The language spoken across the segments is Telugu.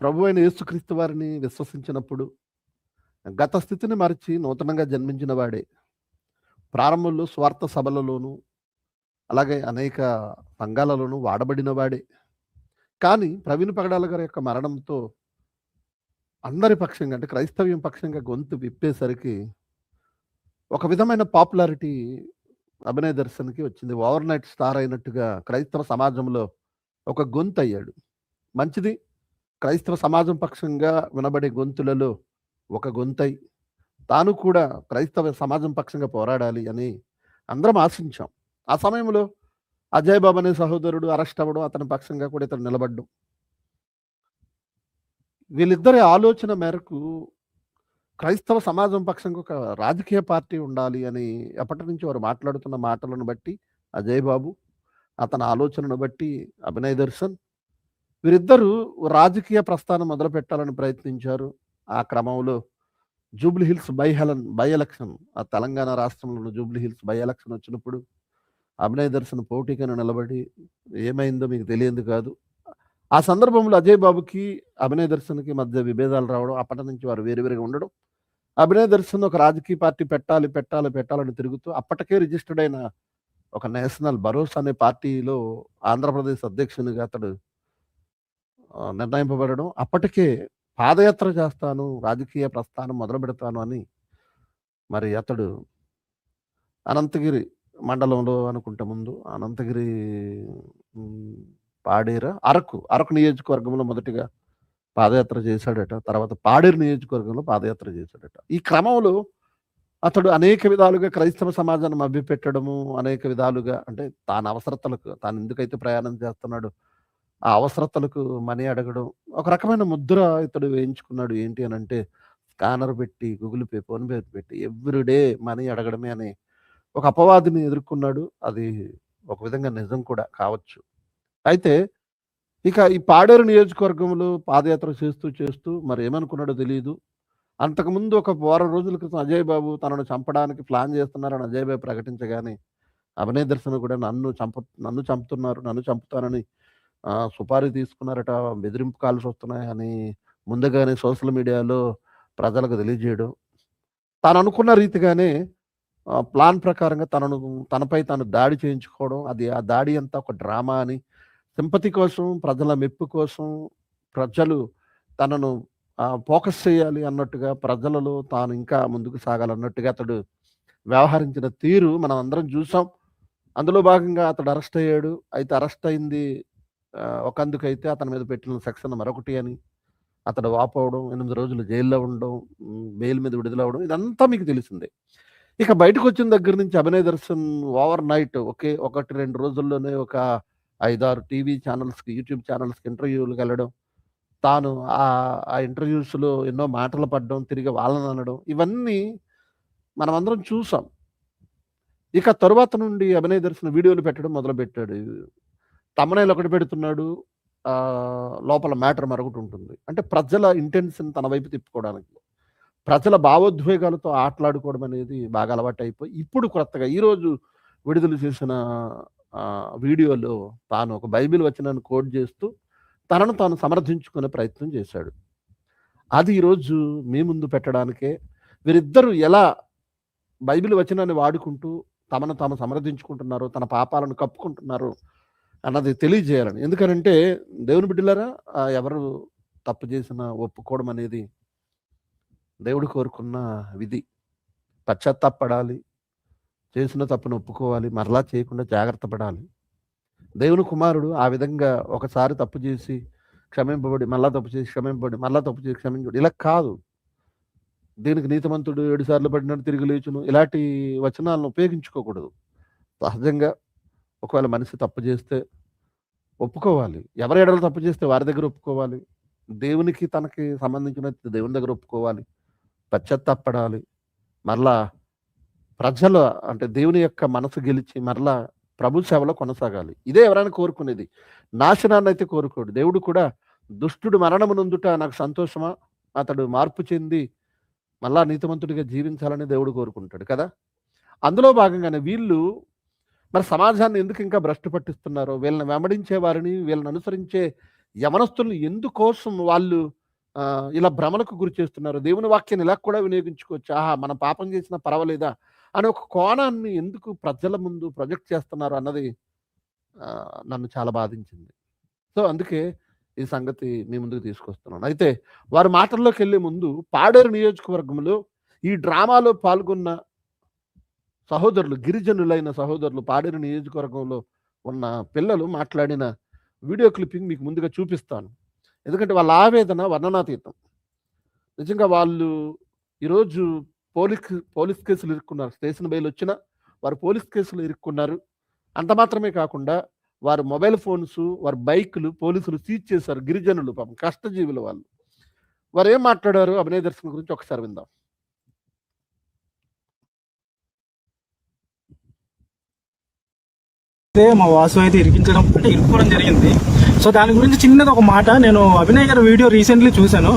ప్రభువైన యేసుక్రీస్తు వారిని విశ్వసించినప్పుడు గత స్థితిని మరచి నూతనంగా జన్మించిన వాడే. ప్రారంభంలో స్వార్థ సభలలోనూ, అలాగే అనేక సంఘాలలోనూ వాడబడిన వాడే. కానీ ప్రవీణ్ పగడాల గారి యొక్క మరణంతో అందరి పక్షంగా అంటే క్రైస్తవ్యం పక్షంగా గొంతు విప్పేసరికి ఒక విధమైన పాపులారిటీ అభినయ్ దర్శన్‌కి వచ్చింది. ఓవర్ నైట్ స్టార్ అయినట్టుగా క్రైస్తవ సమాజంలో ఒక గొంతయ్యాడు. మంచిది. క్రైస్తవ సమాజం పక్షంగా వినబడే గొంతులలో ఒక గొంతై, తాను కూడా క్రైస్తవ సమాజం పక్షంగా పోరాడాలి అని అందరం ఆశించాం. ఆ సమయంలో అజయ్ బాబు అనే సహోదరుడు అరెస్ట్ అవ్వడం, అతని పక్షంగా కూడా ఇతను నిలబడ్డం. వీళ్ళిద్దరి ఆలోచన మేరకు క్రైస్తవ సమాజం పక్షంగా ఒక రాజకీయ పార్టీ ఉండాలి అని ఎప్పటినుంచో వారు మాట్లాడుతున్న మాటలను బట్టి అజయ్ బాబు, అతని ఆలోచనను బట్టి అభినయ్ దర్శన్ వీరిద్దరూ రాజకీయ ప్రస్థానం మొదలుపెట్టాలని ప్రయత్నించారు. ఆ క్రమంలో జూబ్లీ హిల్స్ బై ఎలక్షన్, ఆ తెలంగాణ రాష్ట్రంలోని జూబ్లీ హిల్స్ బై ఎలక్షన్ వచ్చినప్పుడు అభినయ్ దర్శన్ పోటీకని నిలబడి ఏమైందో మీకు తెలియంది కాదు. ఆ సందర్భంలో అజయ్ బాబుకి, అభినయ్ దర్శన్‌కి మధ్య విభేదాలు రావడం, అప్పటి నుంచి వారు వేరుగా ఉండడం. అభినయ్ దర్శన్ ఒక రాజకీయ పార్టీ పెట్టాలని తిరుగుతూ అప్పటికే రిజిస్టర్డ్ అయిన ఒక నేషనల్ భరోసా అనే పార్టీలో ఆంధ్రప్రదేశ్ అధ్యక్షునిగా అతడు నిర్ణయింపబడడం. అప్పటికే పాదయాత్ర చేస్తాను, రాజకీయ ప్రస్థానం మొదలుపెడతాను అని మరి అతడు అనంతగిరి మండలంలో అనుకుంటా ముందు అనంతగిరి పాడేరా అరకు నియోజకవర్గంలో మొదటిగా పాదయాత్ర చేశాడట. తర్వాత పాడేరు నియోజకవర్గంలో పాదయాత్ర చేశాడట. ఈ క్రమంలో అతడు అనేక విధాలుగా క్రైస్తవ సమాజాన్ని మభ్యపెట్టడము, అనేక విధాలుగా అంటే తాను అవసరతలకు తాను ఎందుకైతే ప్రయాణం చేస్తున్నాడో ఆ అవసరతలకు మనీ అడగడం, ఒక రకమైన ముద్ర ఇతడు వేయించుకున్నాడు. ఏంటి అనంటే స్కానర్ పెట్టి, గూగుల్ పే, ఫోన్‌పే పెట్టి ఎవ్రీడే మనీ అడగడమే అనే ఒక అపవాదిని ఎదుర్కొన్నాడు. అది ఒక విధంగా నిజం కూడా కావచ్చు. అయితే ఇక ఈ పాడేరు నియోజకవర్గంలో పాదయాత్ర చేస్తూ మరి ఏమనుకున్నాడో తెలీదు. అంతకుముందు ఒక వారం రోజుల క్రితం అజయ్ బాబు తనను చంపడానికి ప్లాన్ చేస్తున్నారని అజయ్ బాబు ప్రకటించగానే అభినయ్ దర్శన్ కూడా నన్ను చంపుతున్నారు, నన్ను చంపుతానని సుపారీ తీసుకున్నారట, బెదిరింపు కాల్స్ వస్తున్నాయని ముందుగానే సోషల్ మీడియాలో ప్రజలకు తెలియజేయడం. తాను అనుకున్న రీతిగానే ప్లాన్ ప్రకారంగా తనపై తాను దాడి చేయించుకోవడం. ఆ దాడి అంతా ఒక డ్రామా అని, సింపతి కోసం, ప్రజల మెప్పు కోసం, ప్రజలు తనను ఫోకస్ చేయాలి అన్నట్టుగా, ప్రజలలో తాను ఇంకా ముందుకు సాగాలన్నట్టుగా అతడు వ్యవహరించిన తీరు మనం అందరం చూసాం. అందులో భాగంగా అతడు అరెస్ట్ అయ్యాడు. అయితే అరెస్ట్ అయింది ఒకందుకైతే అతని మీద పెట్టిన సెక్షన్ మరొకటి అని అతడు వాపోవడం, 8 రోజులు జైల్లో ఉండడం, బెయిల్ మీద విడుదలవ్వడం, ఇదంతా మీకు తెలిసిందే. ఇక బయటకొచ్చిన దగ్గర నుంచి అభినయ్ దర్శన్ ఓవర్ నైట్ 1-2 రోజుల్లోనే ఒక 5-6 టీవీ ఛానల్స్‌కి, యూట్యూబ్ ఛానల్స్‌కి ఇంటర్వ్యూలకెళ్ళడం. తాను ఆ ఇంటర్వ్యూస్‌లో ఎన్నో మాటలు పడడం, తిరిగి వాళ్ళని అనడం, ఇవన్నీ మనమందరం చూసాం. ఇక తరువాత నుండి అభినయ్ దర్శన్ వీడియోలు పెట్టడం మొదలుపెట్టాడు. థంబ్‌నెయిల్ ఒకటి పెడుతున్నాడు. లోపల మ్యాటర్ మరొకటి ఉంటుంది. అంటే ప్రజల ఇంటెన్షన్ తన వైపు తిప్పుకోవడానికి, ప్రజల భావోద్వేగాలతో ఆటలాడుకోవడం అనేది బాగా అలవాటైపోయి, ఇప్పుడు కొత్తగా ఈరోజు విడుదల చేసిన వీడియోలో తాను ఒక బైబిల్ వచనాన్ని కోట్ చేస్తూ తనను తాను సమర్థించుకునే ప్రయత్నం చేశాడు. అది ఈరోజు మీ ముందు పెట్టడానికే వీరిద్దరూ ఎలా బైబిల్ వచనాన్ని వాడుకుంటూ తమను తాము సమర్థించుకుంటున్నారో, తన పాపాలను కప్పుకుంటున్నారో అన్నది తెలియజేయాలని. ఎందుకనంటే దేవుని బిడ్డలారా, ఎవరు తప్పు చేసినా ఒప్పుకోవడం అనేది దేవుడు కోరుకున్న విధి. పశ్చాత్తాపపడాలి, చేసిన తప్పును ఒప్పుకోవాలి, మరలా చేయకుండా జాగ్రత్త పడాలి. దేవుని కుమారుడు ఆ విధంగా ఒకసారి తప్పు చేసి క్షమింపబడి, మళ్ళా తప్పు చేసి క్షమింపబడి, మళ్ళా తప్పు చేసి క్షమించబడి, ఇలా కాదు. దీనికి నీతిమంతుడు 7 సార్లు పడినట్టు తిరిగి లేచును, ఇలాంటి వచనాలను ఉపయోగించుకోకూడదు. సహజంగా ఒకవేళ మనిషి తప్పు చేస్తే ఒప్పుకోవాలి. ఎవరి ఎడల తప్పు చేస్తే వారి దగ్గర ఒప్పుకోవాలి. దేవునికి తనకి సంబంధించిన దేవుని దగ్గర ఒప్పుకోవాలి. పశ్చాత్తాపపడాలి. మరలా ప్రజల అంటే దేవుని యొక్క మనసు గెలిచి మరలా ప్రభు సేవలో కొనసాగాలి. ఇదే ఎవరైనా కోరుకునేది. నాశనాన్ని అయితే కోరుకోడు. దేవుడు కూడా దుష్టుడు మరణము నొందుట నాకు సంతోషమా, అతడు మార్పు చెంది మళ్ళా నీతిమంతుడిగా జీవించాలని దేవుడు కోరుకుంటాడు కదా. అందులో భాగంగానే వీళ్ళు మరి సమాజాన్ని ఎందుకు ఇంకా భ్రష్టు పట్టిస్తున్నారో, వీళ్ళని వెంబడించే వారిని, వీళ్ళని అనుసరించే యవనస్తులను ఎందుకోసం వాళ్ళు ఇలా భ్రమలకు గురి చేస్తున్నారు? దేవుని వాక్యాన్ని ఇలా కూడా వినియోగించుకోవచ్చు. ఆహా! మనం పాపం చేసినా పర్వాలేదా? అనే ఒక కోణాన్ని ఎందుకు ప్రజల ముందు ప్రొజెక్ట్ చేస్తున్నారు అన్నది నన్ను చాలా బాధించింది. సో, అందుకే ఈ సంగతి మీ ముందుకు తీసుకొస్తున్నాను. అయితే వారి మాటల్లోకెళ్ళే ముందు పాడేరు నియోజకవర్గంలో ఈ డ్రామాలో పాల్గొన్న సహోదరులు, గిరిజనులైన సహోదరులు పాడేరు నియోజకవర్గంలో ఉన్న పిల్లలు మాట్లాడిన వీడియో క్లిప్పింగ్ మీకు ముందుగా చూపిస్తాను. ఎందుకంటే వాళ్ళ ఆవేదన వర్ణనాతీతం. నిజంగా వాళ్ళు ఈరోజు పోలీస్ కేసులు ఇరుక్కున్నారు. స్టేషన్ బెయిల్ వచ్చినా వారు పోలీస్ కేసులు ఇరుక్కున్నారు. అంత మాత్రమే కాకుండా వారి మొబైల్ ఫోన్స్, వారి బైకులు పోలీసులు సీజ్ చేశారు. గిరిజనులు పాపం కష్టజీవులు వాళ్ళు. వారేం మాట్లాడారు అభినయ దర్శన్ గురించి ఒకసారి విందాం. మా వాసు అయితే ఇరికించడం అంటే ఇరుక్కోవడం జరిగింది. సో దాని గురించి చిన్నది ఒక మాట, నేను అభినయ్ గారి వీడియో రీసెంట్లీ చూశాను.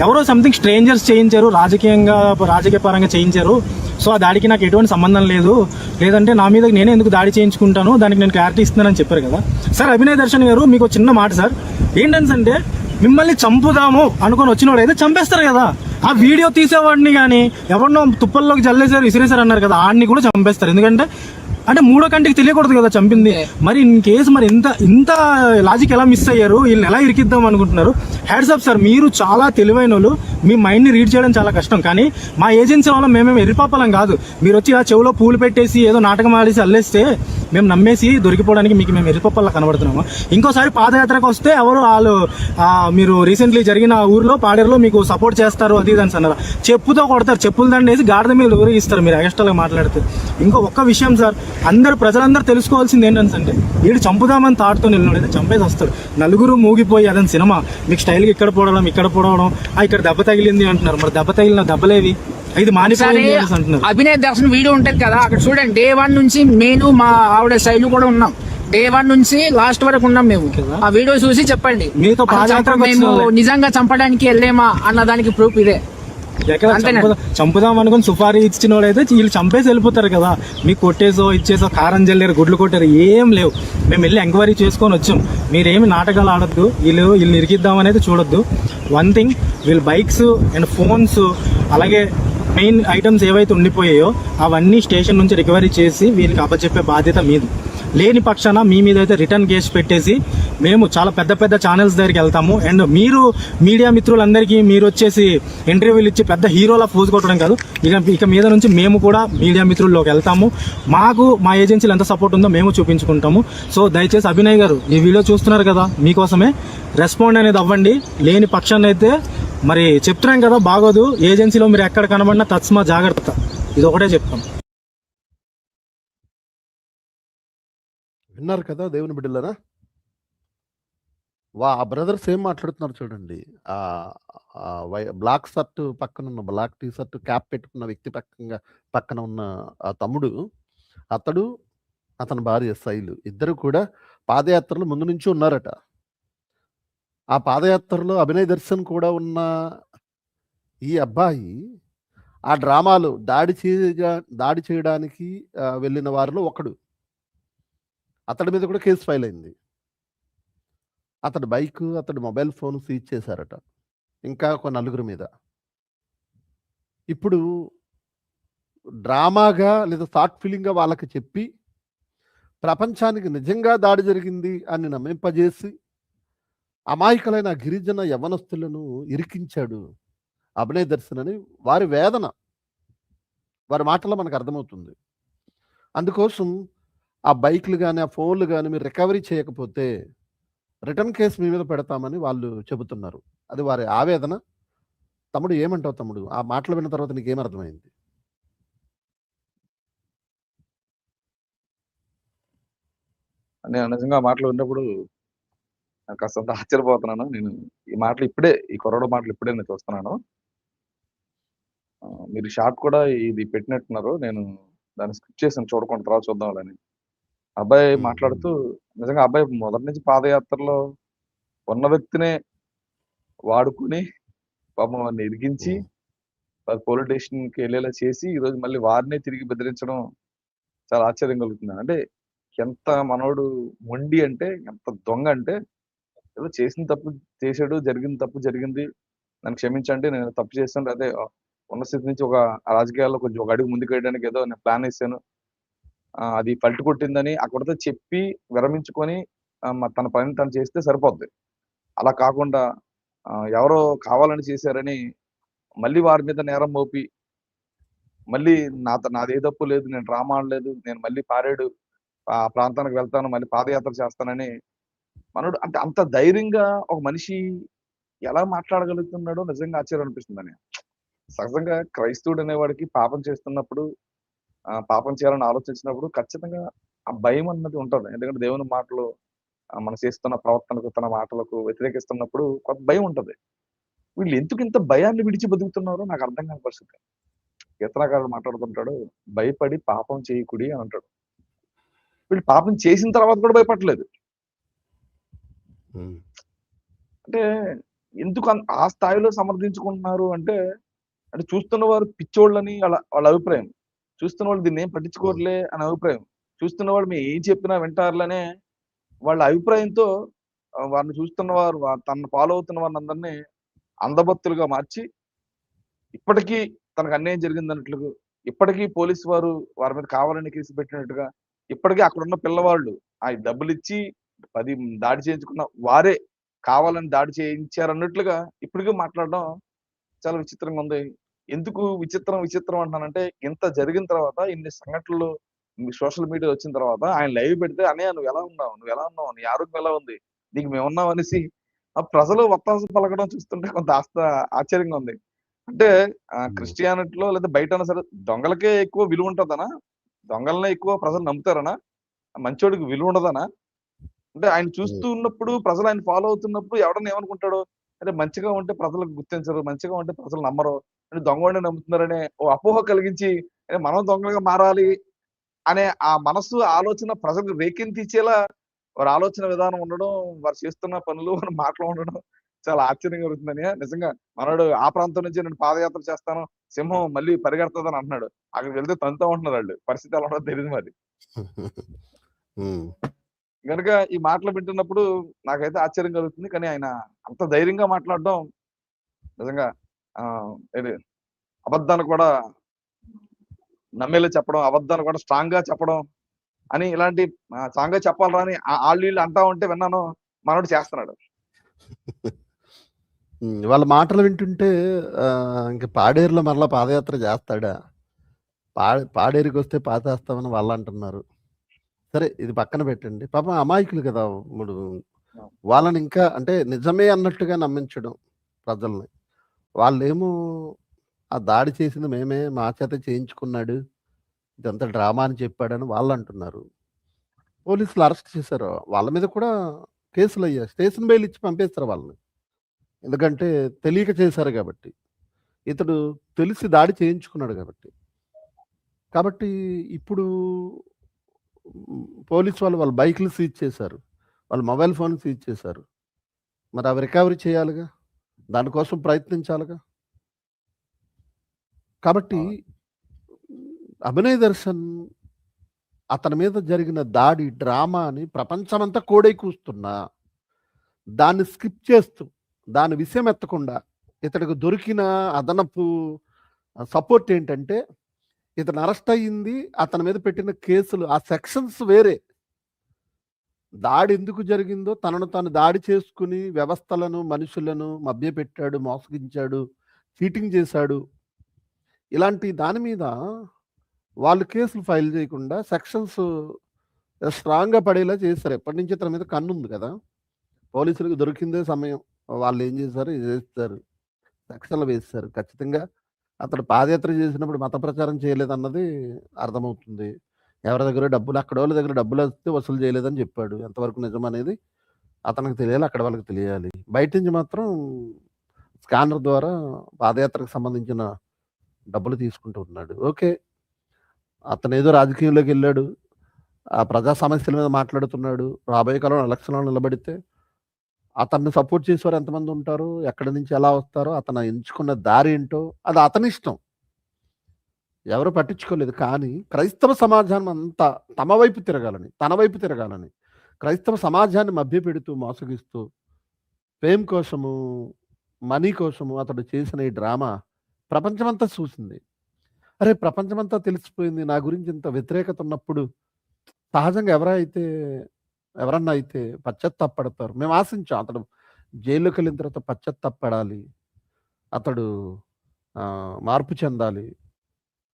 ఎవరో సంథింగ్ స్ట్రేంజర్స్ చేయించారు, రాజకీయ పరంగా చేయించారు. సో ఆ దాడికి నాకు ఎటువంటి సంబంధం లేదు, లేదంటే నా మీద నేనే ఎందుకు దాడి చేయించుకుంటాను, దానికి నేను క్లారిటీ ఇస్తున్నానని చెప్పారు కదా సార్. అభినయ్ దర్శన్ గారు, మీకు చిన్న మాట సార్, ఏంటంటే మిమ్మల్ని చంపుదాము అనుకొని వచ్చినోడు అయితే చంపేస్తారు కదా. ఆ వీడియో తీసేవాడిని కానీ ఎవరినో తుప్పల్లోకి జల్లేసారు, విసిరేసారు అన్నారు కదా, ఆడిని కూడా చంపేస్తారు. ఎందుకంటే అంటే మూడో కంటికి తెలియకూడదు కదా చంపింది. మరి ఇన్ కేసు మరి ఇంత లాజిక్ ఎలా మిస్ అయ్యారు, వీళ్ళని ఎలా ఇరికిద్దాం అనుకుంటున్నారు? హ్యాడ్స్ అప్ సార్, మీరు చాలా తెలివైన వాళ్ళు, మీ మైండ్ని రీడ్ చేయడం చాలా కష్టం. కానీ మా ఏజెన్సీ వల్ల మేమేమి ఎరిపాపలం కాదు. మీరు వచ్చి ఆ చెవిలో పూలు పెట్టేసి ఏదో నాటకం ఆడేసి అల్లేస్తే మేము నమ్మేసి దొరికిపోవడానికి మీకు మేము ఎరిపప్పల్లా కనబడుతున్నాము. ఇంకోసారి పాదయాత్రకు వస్తే వాళ్ళు మీరు రీసెంట్లీ జరిగిన ఊర్లో పాడేరులో మీకు సపోర్ట్ చేస్తారు అది ఇది అని అన్నారు. చెప్పుతో కొడతారు, చెప్పులు దండేసి గాడిద మీద ఊరేగిస్తారు మీరు ఎక్స్ట్రాగా మాట్లాడితే. ఇంకో ఒక్క విషయం సార్, ప్రజలందరూ తెలుసుకోవాల్సింది ఏంటంటే వీడు చంపుదామని తాడుతో నిలబడితే చంపేసి వస్తాడు. నలుగురు మూగిపోయి అదని సినిమా మీకు స్టైల్గా ఇక్కడ పోవడం ఇక్కడ దెబ్బ తగిలింది అంటున్నారు. మరి దెబ్బ తగిలిన దెబ్బలేవి ఇది మానిపోయింది అంటున్నారు. అభినయ దర్శన్ వీడియో ఉంటది కదా, అక్కడ చూడండి. డే 1 నుంచి నేను మా ఆవిడ శైలు కూడా ఉన్నాం. డే 1 నుంచి లాస్ట్ వరకు ఉన్నాం మేము. ఆ వీడియో చూసి చెప్పండి, మీతో మేము నిజంగా చంపడానికి వెళ్ళేమా అన్న దానికి ప్రూఫ్ ఇదే. చంపుదాం అనుకుని సుపారీ ఇచ్చిన వాడైతే వీళ్ళు చంపేసి వెళ్ళిపోతారు కదా. మీకు కొట్టేసో ఇచ్చేసో కారం జల్లారు, గుడ్లు కొట్టారు, ఏం లేవు. మేము వెళ్ళి ఎంక్వైరీ చేసుకొని వచ్చాం. మీరేమి నాటకాలు ఆడొద్దు, వీళ్ళు ఇరికిద్దాం అనేది చూడొద్దు. వన్ థింగ్, వీళ్ళు బైక్స్ అండ్ ఫోన్స్ అలాగే మెయిన్ ఐటమ్స్ ఏవైతే ఉండిపోయాయో అవన్నీ స్టేషన్ నుంచి రికవరీ చేసి వీళ్ళకి అప్పచెప్పే బాధ్యత మీది. లేని పక్షాన మీ మీద అయితే రిటర్న్ కేసు పెట్టేసి మేము చాలా పెద్ద ఛానల్స్ దగ్గరికి వెళ్తాము. అండ్ మీరు మీడియా మిత్రులందరికీ మీరు వచ్చేసి ఇంటర్వ్యూలు ఇచ్చి పెద్ద హీరోలా పోజు కొట్టడం కాదు. ఇక మీద నుంచి మేము కూడా మీడియా మిత్రుల్లోకి వెళ్తాము. మాకు మా ఏజెన్సీలు ఎంత సపోర్ట్ ఉందో మేము చూపించుకుంటాము. సో దయచేసి అభినయ్ గారు, ఈ వీడియో చూస్తున్నారు కదా, మీకోసమే రెస్పాండ్ అనేది అవ్వండి. లేని పక్షాన్ని అయితే మరి చెప్తున్నాం కదా, బాగోదు. ఏజెన్సీలో మీరు ఎక్కడ కనబడినా తస్మా జాగ్రత్త, ఇది ఒకటే చెప్తాం. విన్నారు కదా దేవుని బిడ్డలరా? ఆ బ్రదర్స్ ఏం మాట్లాడుతున్నారు చూడండి. బ్లాక్ షర్ట్ పక్కన ఉన్న, బ్లాక్ టీ షర్ట్ క్యాప్ పెట్టుకున్న వ్యక్తి పక్కన ఉన్న ఆ తమ్ముడు, అతని భార్య శైలు ఇద్దరు కూడా పాదయాత్రలు ముందు నుంచి ఉన్నారట. ఆ పాదయాత్రలో అభినయ్ దర్శన్ కూడా ఉన్న ఈ అబ్బాయి ఆ డ్రామాలో దాడి చేయడానికి వెళ్ళిన వారిలో ఒకడు. అతడి మీద కూడా కేసు ఫైల్ అయింది. అతడి బైక్, అతడి మొబైల్ ఫోన్ సీజ్ చేశారట. ఇంకా ఒక నలుగురి మీద. ఇప్పుడు డ్రామాగా లేదా షార్ట్ ఫిలింగ్గా వాళ్ళకి చెప్పి ప్రపంచానికి నిజంగా దాడి జరిగింది అని నమ్మింపజేసి అమాయకులైన గిరిజన యవనస్తులను ఇరికించాడు అభినయ్ దర్శన్ అని వారి వేదన, వారి మాటల్లో మనకు అర్థమవుతుంది. అందుకోసం ఆ బైక్లు కానీ ఆ ఫోన్లు కానీ మీరు రికవరీ చేయకపోతే రిటర్న్ కేసు మీ మీద పెడతామని వాళ్ళు చెబుతున్నారు. అది వారి ఆవేదన. తమ్ముడు ఏమంటావు తమ్ముడు? ఆ మాటలు విన్న తర్వాత నీకేమర్థమైంది? నేను నిజంగా ఆ మాటలు విన్నప్పుడు నాకు కాస్తంత ఆశ్చర్యపోతున్నాను. నేను ఈ కొరడ మాటలు ఇప్పుడే నేను చూస్తున్నాను. మీరు షార్ట్ కూడా ఇది పెట్టినట్టున్నారు. నేను దాన్ని స్కిప్ చేసాను, చూడకుండా తర్వాత చూద్దామని. అబ్బాయి మాట్లాడుతూ నిజంగా అబ్బాయి మొదటి నుంచి పాదయాత్రలో ఉన్న వ్యక్తినే వాడుకుని పాపం వారిని ఇరిగించి పోలీస్ స్టేషన్కి వెళ్ళేలా చేసి ఈరోజు మళ్ళీ వారినే తిరిగి బెదిరించడం చాలా ఆశ్చర్యం కలుగుతుంది. అంటే ఎంత మనోడు మొండి అంటే, ఎంత దొంగ అంటే, ఏదో చేసిన తప్పు చేశాడు, జరిగిన తప్పు జరిగింది. నన్ను క్షమించండి. నేను తప్పు చేశాను. అదే ఉన్న స్థితి నుంచి ఒక రాజకీయాల్లో కొంచెం ఒక అడుగు ముందుకేయడానికి ఏదో నేను ప్లాన్ ఏసాను. అది పల్టి కొట్టిందని అక్కడితో చెప్పి విరమించుకొని తన పని తను చేస్తే సరిపోద్ది. అలా కాకుండా ఎవరో కావాలని చేశారని మళ్ళీ వారి మీద నేరం మోపి, మళ్ళీ నాదే తప్పు లేదు. నేను డ్రామా ఆడలేదు. నేను మళ్ళీ పారేడు ఆ ప్రాంతానికి వెళ్తాను. మళ్ళీ పాదయాత్ర చేస్తానని మనోడు అంటే అంత ధైర్యంగా ఒక మనిషి ఎలా మాట్లాడగలుగుతున్నాడో నిజంగా ఆశ్చర్యం అనిపిస్తుందని. సహజంగా క్రైస్తవుడు అనేవాడికి పాపం చేస్తున్నప్పుడు పాపం చేయాలని ఆలోచించినప్పుడు ఖచ్చితంగా ఆ భయం అన్నది ఉంటది. ఎందుకంటే దేవుని మాటలు మనం చేస్తున్న ప్రవర్తనకు, తన మాటలకు వ్యతిరేకిస్తున్నప్పుడు కొంత భయం ఉంటది. వీళ్ళు ఎందుకు ఇంత భయాన్ని విడిచి బతుకుతున్నారో నాకు అర్థం కాని పరిస్థితి. కీర్తనకారుడు మాట్లాడుతుంటాడు, భయపడి పాపం చేయకుడి అని అంటాడు. వీళ్ళు పాపం చేసిన తర్వాత కూడా భయపడలేదు. అంటే ఎందుకు ఆ స్థాయిలో సమర్థించుకుంటున్నారు అంటే చూస్తున్న వారు పిచ్చోళ్ళని వాళ్ళ అభిప్రాయం. చూస్తున్న వాళ్ళు దీన్ని ఏం పట్టించుకోవట్లే అని అభిప్రాయం. చూస్తున్న వాళ్ళు మేము ఏం చెప్పినా వింటారులనే వాళ్ళ అభిప్రాయంతో వారిని చూస్తున్న వారు తనను ఫాలో అవుతున్న వారిని అందరినీ అందభక్తులుగా మార్చి ఇప్పటికీ తనకు అన్యాయం జరిగిందన్నట్లు, ఇప్పటికీ పోలీసు వారు వారి మీద కావాలని కేసు పెట్టినట్టుగా, ఇప్పటికీ అక్కడ ఉన్న పిల్లవాళ్ళు ఆ డబ్బులు ఇచ్చి 10 దాడి చేయించుకున్న వారే కావాలని దాడి చేయించారన్నట్లుగా ఇప్పటికీ మాట్లాడడం చాలా విచిత్రంగా ఉంది. ఎందుకు విచిత్రం అంటున్నానంటే ఇంత జరిగిన తర్వాత ఇన్ని సంఘటనలు సోషల్ మీడియా వచ్చిన తర్వాత ఆయన లైవ్ పెడితే అన్నయ్య నువ్వు ఎలా ఉన్నావు, నీ ఆరోగ్యం ఎలా ఉంది, నీకు మేమున్నాం అనేసి ఆ ప్రజలు వత్తాసు పలకడం చూస్తుంటే కొంత ఆశ్చర్యంగా ఉంది. అంటే క్రిస్టియానిటీలో లేదా బయట సరే దొంగలకే ఎక్కువ విలువ ఉంటుందనా, దొంగలనే ఎక్కువ ప్రజలు నమ్ముతారనా, మంచోడికి విలువ ఉండదనా? అంటే ఆయన చూస్తూ ఉన్నప్పుడు ప్రజలు ఆయన ఫాలో అవుతున్నప్పుడు ఎవడన్నా ఏమనుకుంటాడు, అంటే మంచిగా ఉంటే ప్రజలకు గుర్తించరు, మంచిగా ఉంటే ప్రజలు నమ్మరు, అంటే దొంగవాడిని నమ్ముతున్నారనే ఓ అపోహ కలిగించి మనం దొంగలుగా మారాలి అనే ఆ మనసు ఆలోచన ప్రజలకు రేకెంతిచ్చేలా వారి ఆలోచన విధానం ఉండడం, వారు చేస్తున్న పనులు, వారి మాటలు ఉండడం చాలా ఆశ్చర్యంగా కలుగుతుందని. నిజంగా మనోడు ఆ ప్రాంతం నుంచి నేను పాదయాత్ర చేస్తాను, సింహం మళ్ళీ పరిగెడతదని అంటున్నాడు. అక్కడికి వెళ్తే తంతా ఉంటున్నారు వాళ్ళు. పరిస్థితి ఎలా ఉండదో తెలియదు మరి. గనుక ఈ మాటలు వింటున్నప్పుడు నాకైతే ఆశ్చర్యం కలుగుతుంది. కానీ ఆయన అంత ధైర్యంగా మాట్లాడడం నిజంగా అబద్ధాన్ని కూడా నమ్మేలా చెప్పడం, అబద్ధాన్ని కూడా స్ట్రాంగ్ గా చెప్పడం అని ఇలాంటి స్ట్రాంగ్ గా చెప్పాలరా అని వీళ్ళు అంటా ఉంటే విన్నాను. మనోడు చేస్తున్నాడు. వాళ్ళ మాటలు వింటుంటే ఇంక పాడేరులో మరలా పాదయాత్ర చేస్తాడా? పాడేరుకి వస్తే పాతేస్తామని వాళ్ళు అంటున్నారు. సరే ఇది పక్కన పెట్టండి. పాపం అమాయకులు కదా ఇప్పుడు. వాళ్ళని ఇంకా అంటే నిజమే అన్నట్టుగా నమ్మించడం ప్రజల్ని. వాళ్ళేమో ఆ దాడి చేసింది మేమే, మా చేత చేయించుకున్నాడు, ఇదంతా డ్రామా అని చెప్పాడని వాళ్ళు అంటున్నారు. పోలీసులు అరెస్ట్ చేశారు. వాళ్ళ మీద కూడా కేసులు అయ్యాయి. స్టేషన్ బెయిల్ ఇచ్చి పంపేస్తారు వాళ్ళని. ఎందుకంటే తెలియక చేశారు కాబట్టి. ఇతడు తెలిసి దాడి చేయించుకున్నాడు కాబట్టి ఇప్పుడు పోలీసు వాళ్ళ బైక్లు సీజ్ చేశారు, వాళ్ళ మొబైల్ ఫోన్ సీజ్ చేశారు. మరి అవి రికవరీ చేయాలిగా, దానికోసం ప్రయత్నించాలిగా. కాబట్టి అభినయ్ దర్శన్ అతని మీద జరిగిన దాడి డ్రామా అని ప్రపంచమంతా కోడై కూస్తున్నా దాన్ని స్కిప్ చేస్తూ, దాని విషయం ఎత్తకుండా ఇతడికి దొరికిన అదనపు సపోర్ట్ ఏంటంటే ఇతను అరెస్ట్ అయ్యింది, అతని మీద పెట్టిన కేసులు ఆ సెక్షన్స్ వేరే. దాడి ఎందుకు జరిగిందో తనను తాను దాడి చేసుకుని వ్యవస్థలను, మనుషులను మభ్యపెట్టాడు, మోసగించాడు, చీటింగ్ చేశాడు, ఇలాంటి దాని మీద వాళ్ళు కేసులు ఫైల్ చేయకుండా సెక్షన్స్ స్ట్రాంగ్గా పడేలా చేశారు. ఎప్పటి నుంచి ఇతని మీద కన్ను ఉంది కదా, పోలీసులకు దొరికిందే సమయం. వాళ్ళు ఏం చేశారు, ఇది చేస్తారు, సెక్షన్లు వేస్తారు. ఖచ్చితంగా అతడు పాదయాత్ర చేసినప్పుడు మత ప్రచారం చేయలేదన్నది అర్థమవుతుంది. ఎవరి దగ్గర డబ్బులు, అక్కడ వాళ్ళ దగ్గర డబ్బులు వస్తే వసూలు చేయలేదని చెప్పాడు. ఎంతవరకు నిజం అనేది అతనికి తెలియాలి, అక్కడ వాళ్ళకి తెలియాలి. బయట నుంచి మాత్రం స్కానర్ ద్వారా పాదయాత్రకు సంబంధించిన డబ్బులు తీసుకుంటూ ఉన్నాడు. ఓకే, అతను ఏదో రాజకీయంలోకి వెళ్ళాడు, ఆ ప్రజా సమస్యల మీద మాట్లాడుతున్నాడు. రాబోయే కాలంలో ఎలక్షన్లో నిలబడితే అతన్ని సపోర్ట్ చేసేవారు ఎంతమంది ఉంటారు, ఎక్కడి నుంచి ఎలా వస్తారో, అతను ఎంచుకున్న దారి ఏంటో అది అతని ఇష్టం, ఎవరు పట్టించుకోలేదు. కానీ క్రైస్తవ సమాజాన్ని అంతా తన వైపు తిరగాలని క్రైస్తవ సమాజాన్ని మభ్యపెడుతూ, మోసగిస్తూ ఫేమ్ కోసము, మనీ కోసము అతడు చేసిన ఈ డ్రామా ప్రపంచమంతా చూసింది. అరే! ప్రపంచమంతా తెలిసిపోయింది. నా గురించి ఇంత వ్యతిరేకత ఉన్నప్పుడు సహజంగా ఎవరన్నా అయితే పశ్చాత్తాపపడతారు. మేము ఆశించాం అతడు జైల్లోకెళ్ళిన తర్వాత పశ్చాత్తాపపడాలి. అతడు మార్పు చెందాలి.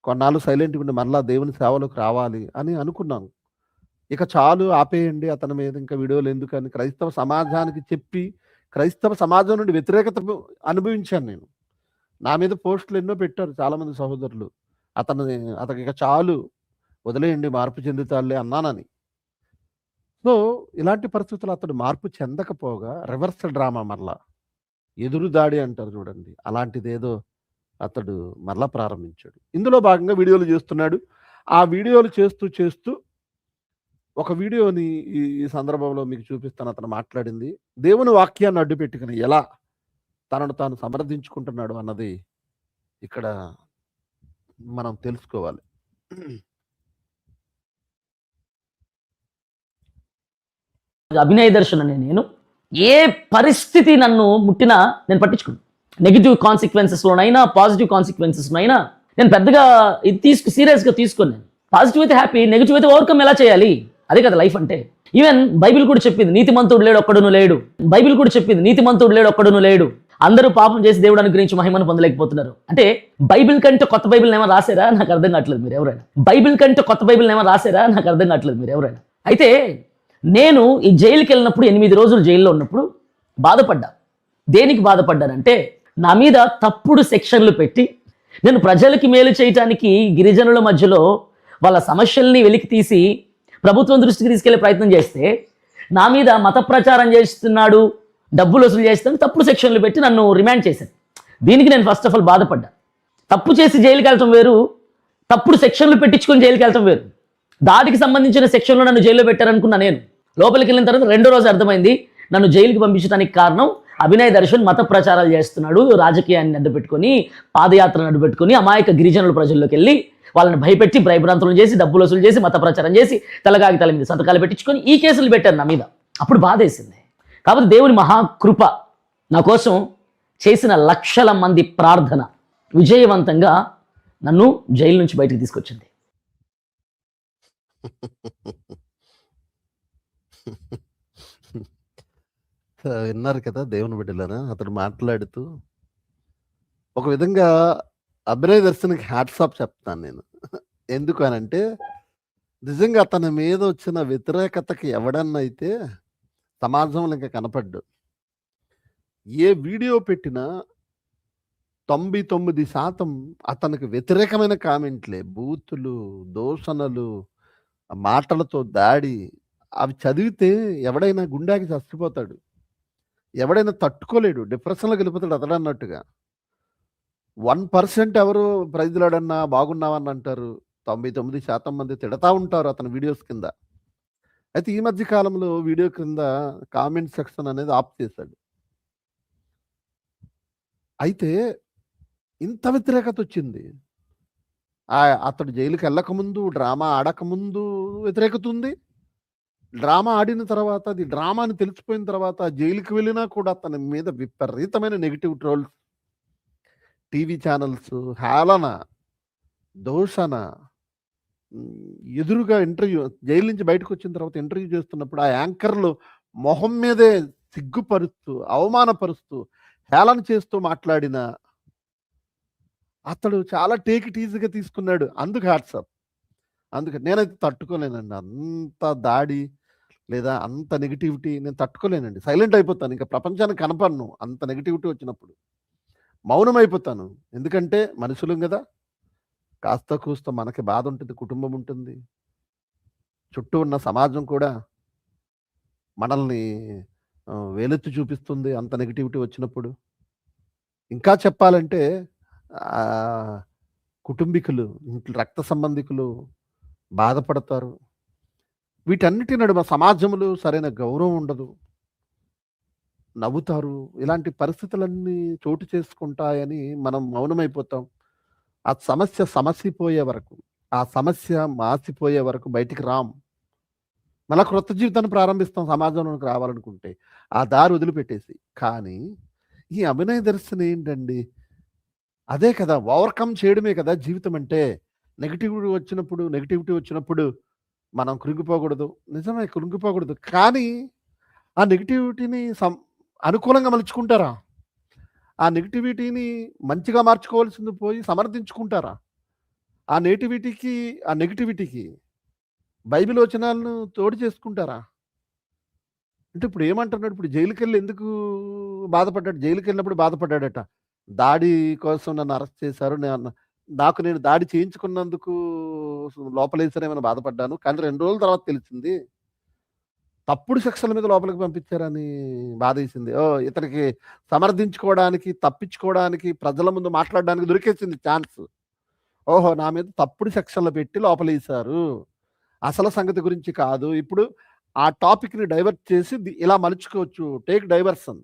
కొన్నాళ్ళు సైలెంట్‌గా ఉండి మరలా దేవుని సేవలోకి రావాలి అని అనుకున్నాం. ఇక చాలు ఆపేయండి అతని మీద ఇంకా వీడియోలు ఎందుకని క్రైస్తవ సమాజానికి చెప్పి, క్రైస్తవ సమాజం నుండి వ్యతిరేకత అనుభవించాను నేను. నా మీద పోస్టులు ఎన్నో పెట్టారు చాలామంది సహోదరులు. అతనికి ఇక చాలు వదిలేయండి మార్పు చెందుతాడులే అన్నానని. సో, ఇలాంటి పరిస్థితుల్లో అతడు మార్పు చెందకపోగా రివర్స్ డ్రామా మరలా. ఎదురు దాడి అంటారు చూడండి. అలాంటిదేదో అతడు మరలా ప్రారంభించాడు. ఇందులో భాగంగా వీడియోలు చేస్తున్నాడు. ఆ వీడియోలు చేస్తూ ఒక వీడియోని ఈ సందర్భంలో మీకు చూపిస్తాను. అతను మాట్లాడింది. దేవుని వాక్యాన్ని అడ్డుపెట్టుకుని ఎలా తనను తాను సమర్థించుకుంటున్నాడు అన్నది ఇక్కడ మనం తెలుసుకోవాలి. అభినయ దర్శన్ అనే నేను ఏ పరిస్థితి నన్ను ముట్టినా నేను పట్టించుకున్నాను. నెగిటివ్ కాన్సిక్వెన్సెస్లోనైనా పాజిటివ్ కాన్సిక్వెన్సెస్లోనైనా నేను పెద్దగా ఇది సీరియస్గా తీసుకొని నేను పాజిటివ్ అయితే హ్యాపీ, నెగిటివ్ అయితే ఓవర్కమ్ ఎలా చేయాలి, అదే కదా లైఫ్ అంటే. ఈవెన్ బైబిల్ కూడా చెప్పింది నీతిమంతుడు లేడు ఒక్కడును లేడు. బైబిల్ కూడా చెప్పింది నీతిమంతుడు లేడు ఒక్కడును లేడు. అందరూ పాపం చేసి దేవుడు అనుగ్రహించి మహిమను పొందలేకపోతున్నారు. అంటే బైబిల్ కంటే కొత్త బైబిల్ ఏమో రాసారా నాకు అర్థం కావట్లేదు మీరు ఎవరైనా. బైబిల్ కంటే కొత్త బైబిల్ ఏమో రాసారా నాకు అర్థం కావట్లేదు మీరు ఎవరైనా. అయితే నేను ఈ జైలుకి వెళ్ళినప్పుడు 8 రోజులు జైల్లో ఉన్నప్పుడు బాధపడ్డా. దేనికి బాధపడ్డానంటే నా మీద తప్పుడు సెక్షన్లు పెట్టి నేను ప్రజలకి మేలు చేయటానికి గిరిజనుల మధ్యలో వాళ్ళ సమస్యల్ని వెలికి తీసి ప్రభుత్వం దృష్టికి తీసుకెళ్లే ప్రయత్నం చేస్తే నా మీద మత ప్రచారం చేస్తున్నాడు, డబ్బులు వసూలు చేస్తాను తప్పుడు సెక్షన్లు పెట్టి నన్ను రిమాండ్ చేశాను. దీనికి నేను ఫస్ట్ ఆఫ్ ఆల్ బాధపడ్డా. తప్పు చేసి జైలుకి వెళ్ళటం వేరు, తప్పుడు సెక్షన్లు పెట్టించుకొని జైలుకి వెళ్ళటం వేరు. దాడికి సంబంధించిన సెక్షన్లో నన్ను జైల్లో పెట్టారనుకున్నా. నేను లోపలికి వెళ్ళిన తర్వాత 2వ రోజు అర్థమైంది నన్ను జైలుకి పంపించడానికి కారణం అభినయ దర్శన్ మత ప్రచారాలు చేస్తున్నాడు, రాజకీయాన్ని అడ్డుపెట్టుకొని పాదయాత్రను అడ్డుపెట్టుకొని అమాయక గిరిజనుల ప్రజల్లోకి వెళ్ళి వాళ్ళని భయపెట్టి భయభ్రాంతులను చేసి డబ్బులు వసూలు చేసి మత ప్రచారం చేసి తల మీద సంతకాలు పెట్టించుకొని ఈ కేసులు పెట్టారు నా మీద. అప్పుడు బాధేసింది. కాబట్టి దేవుని మహాకృప నా కోసం చేసిన లక్షల మంది ప్రార్థన విజయవంతంగా నన్ను జైలు నుంచి బయటకు తీసుకొచ్చింది. విన్నారు కదా దేవుని బిడ్డలారా, అతడు మాట్లాడుతూ ఒక విధంగా అభినయ దర్శన్కి హ్యాట్సాప్ చెప్తాను నేను. ఎందుకు అనంటే నిజంగా అతని మీద వచ్చిన వ్యతిరేకతకి ఎవడన్నైతే సమాజంలో ఇంకా కనపడ్డు. ఏ వీడియో పెట్టినా 99% అతనికి వ్యతిరేకమైన కామెంట్లే, బూతులు, దూషణలు, మాటలతో దాడి. అవి చదివితే ఎవడైనా గుండెకి చచ్చిపోతాడు, ఎవడైనా తట్టుకోలేడు, డిప్రెషన్లోకి వెళ్ళిపోతాడు అతడు అన్నట్టుగా. 1% ఎవరు ప్రైజ్లాడన్నా బాగున్నావని అంటారు, 99% మంది తిడతా ఉంటారు అతని వీడియోస్ కింద. అయితే ఈ మధ్య కాలంలో వీడియో కింద కామెంట్ సెక్షన్ అనేది ఆఫ్ చేశాడు. అయితే ఇంత వ్యతిరేకత వచ్చింది. అతడు జైలుకి వెళ్ళకముందు, డ్రామా ఆడకముందు వ్యతిరేకత ఉంది. డ్రామా ఆడిన తర్వాత, అది డ్రామా అని తెలిసిపోయిన తర్వాత జైలుకి వెళ్ళినా కూడా అతని మీద విపరీతమైన నెగిటివ్ ట్రోల్స్, టీవీ ఛానల్స్, హేళన, దూషణ. ఎదురుగా ఇంటర్వ్యూ, జైలు నుంచి బయటకు వచ్చిన తర్వాత ఇంటర్వ్యూ చేస్తున్నప్పుడు ఆ యాంకర్లు మొహం మీదే సిగ్గుపరుస్తూ, అవమానపరుస్తూ, హేళన చేస్తూ మాట్లాడిన అతడు చాలా టేక్ ఇట్ ఈజీగా తీసుకున్నాడు. అందుకు హ్యాట్సాప్. అందుకే నేనైతే తట్టుకోలేనండి అంత దాడి లేదా అంత నెగిటివిటీ. నేను తట్టుకోలేనండి, సైలెంట్ అయిపోతాను. ఇంకా ప్రపంచానికి కనపడను అంత నెగిటివిటీ వచ్చినప్పుడు. మౌనం అయిపోతాను. ఎందుకంటే మనుషులం కదా, కాస్త కూస్త మనకి బాధ ఉంటుంది, కుటుంబం ఉంటుంది, చుట్టూ ఉన్న సమాజం కూడా మనల్ని వేలెత్తి చూపిస్తుంది అంత నెగిటివిటీ వచ్చినప్పుడు. ఇంకా చెప్పాలంటే కుటుంబీకులు, రక్త సంబంధికులు బాధపడతారు. వీటన్నిటి నడుమ సమాజంలో సరైన గౌరవం ఉండదు, నవ్వుతారు. ఇలాంటి పరిస్థితులన్నీ చోటు చేసుకుంటాయని మనం మౌనమైపోతాం. ఆ సమస్య సమసిపోయే వరకు, ఆ సమస్య మాసిపోయే వరకు బయటికి రాం. మళ్ళా క్రొత్త జీవితాన్ని ప్రారంభిస్తాం సమాజంలోకి రావాలనుకుంటే. ఆ దారి వదిలిపెట్టేసి. కానీ ఈ అభినయ దర్శనం ఏంటండి? అదే కదా! ఓవర్‌కమ్ చేయడమే కదా జీవితం అంటే. నెగటివిటీ వచ్చినప్పుడు మనం కృంగిపోకూడదు. నిజమే కృంగిపోకూడదు. కానీ ఆ నెగటివిటీని అనుకూలంగా మలుచుకుంటారా? ఆ నెగటివిటీని మంచిగా మార్చుకోవాల్సింది పోయి సమర్థించుకుంటారా? ఆ నెగటివిటీకి బైబిల్ వచనాలను తోడు చేసుకుంటారా? అంటే ఇప్పుడు ఏమంటున్నాడు? ఇప్పుడు జైలుకెళ్ళి ఎందుకు బాధపడ్డాడు? జైలుకెళ్ళినప్పుడు బాధపడ్డాడట. దాడి కోసం నన్ను అరెస్ట్ చేశారు. నేను దాడి చేయించుకున్నందుకు లోపలేసారేమని బాధపడ్డాను. కానీ 2 రోజుల తర్వాత తెలిసింది. తప్పుడు శిక్షల మీద లోపలికి పంపించారని బాధేసింది. ఓహ్! ఇతనికి సమర్థించుకోవడానికి, తప్పించుకోవడానికి, ప్రజల ముందు మాట్లాడడానికి దొరికేసింది ఛాన్స్. ఓహో! నా మీద తప్పుడు సెక్షన్‌లు పెట్టి లోపలేశారు. అసలు సంగతి గురించి కాదు. ఇప్పుడు ఆ టాపిక్‌ని డైవర్ట్ చేసి ఇలా మలుచుకోవచ్చు. Take diversion.